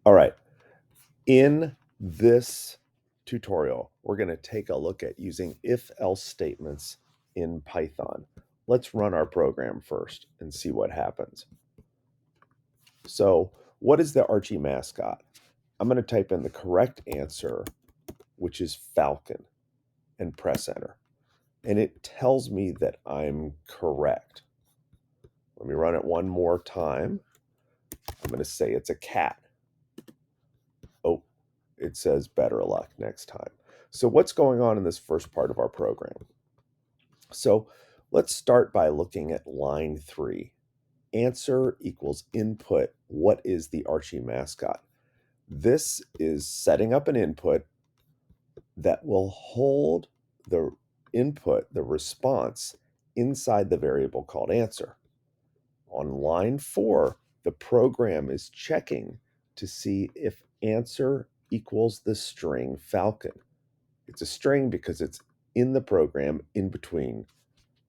All right. In this tutorial, we're going to take a look at using if-else statements in Python. Let's run our program first and see what happens. So, what is the Archie mascot? I'm going to type in the correct answer, which is falcon, and press enter. And it tells me that I'm correct. Let me run it one more time. I'm going to say it's a cat. Oh, it says better luck next time. So what's going on in this first part of our program? So let's start by looking at line 3. Answer equals input. What is the Archie mascot? This is setting up an input that will hold the input, the response, inside the variable called answer. On line 4, the program is checking to see if answer equals the string falcon. It's a string because it's in the program in between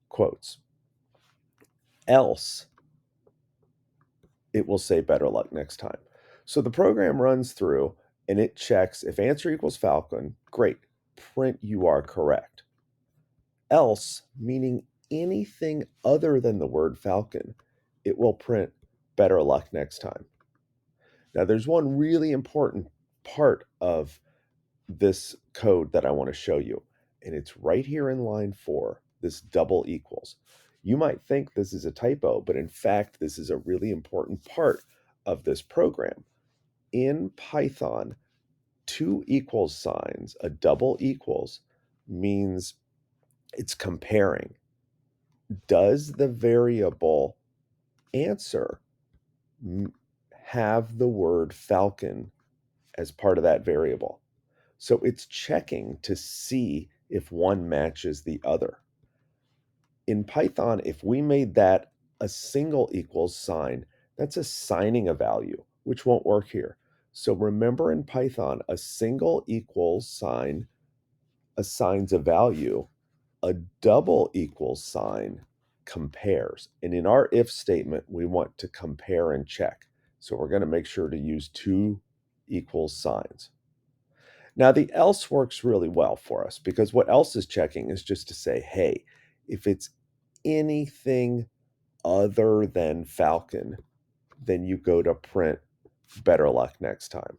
quotes. Else, it will say better luck next time. So the program runs through and it checks if answer equals falcon, great, print you are correct. Else, meaning anything other than the word falcon, it will print better luck next time. Now, there's one really important part of this code that I want to show you, and it's right here in line 4, this double equals. You might think this is a typo, but in fact, this is a really important part of this program. In Python, two equals signs, a double equals, means it's comparing. Does the variable answer have the word falcon as part of that variable? So it's checking to see if one matches the other. In Python, if we made that a single equals sign, that's assigning a value, which won't work here. So remember, in Python, a single equals sign assigns a value. A double equals sign compares. And in our if statement, we want to compare and check. So we're going to make sure to use two equals signs. Now, the else works really well for us because what else is checking is just to say, hey, if it's anything other than falcon, then you go to print better luck next time.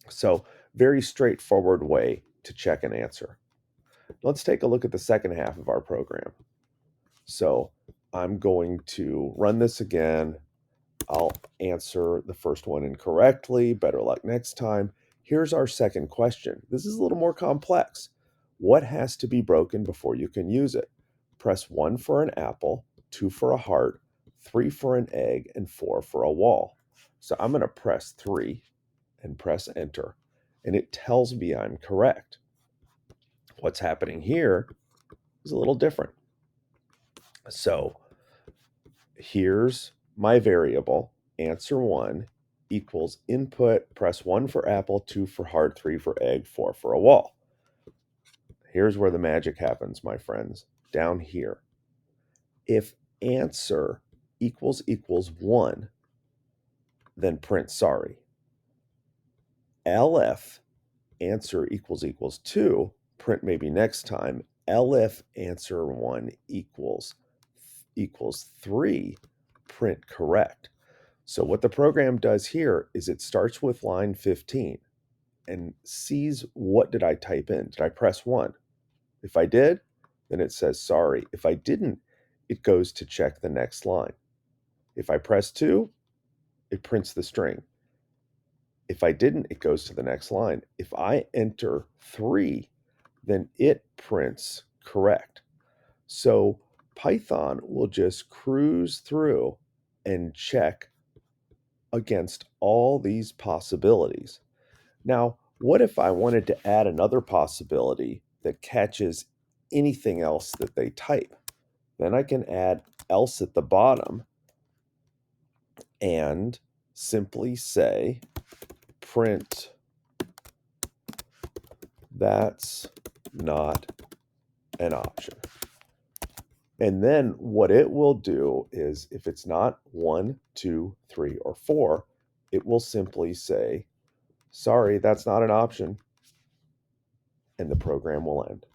So, very straightforward way to check an answer. Let's take a look at the second half of our program. So, I'm going to run this again. I'll answer the first one incorrectly. Better luck next time. Here's our second question. This is a little more complex. What has to be broken before you can use it? Press 1 for an apple, 2 for a heart, 3 for an egg, and 4 for a wall. So I'm going to press 3 and press enter, and it tells me I'm correct. What's happening here is a little different. So here's my variable, answer 1 equals input, press 1 for apple, 2 for heart, 3 for egg, 4 for a wall. Here's where the magic happens, my friends, down here. If answer equals 1, then print sorry. LF answer equals 2, print maybe next time. LF answer 1 equals 3, print correct. So what the program does here is it starts with line 15 and sees what did I type in. Did I press 1? If I did, then it says sorry. If I didn't, it goes to check the next line. If I press 2, it prints the string. If I didn't, it goes to the next line. If I enter 3, then it prints correct. So Python will just cruise through and check against all these possibilities. Now, what if I wanted to add another possibility that catches anything else that they type? Then I can add else at the bottom and simply say print that's not an option. And then what it will do is if it's not 1, 2, 3, or 4, it will simply say, sorry, that's not an option, and the program will end.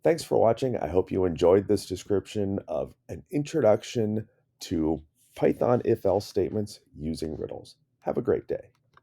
Thanks for watching. I hope you enjoyed this description of an introduction to Python if-else statements using riddles. Have a great day.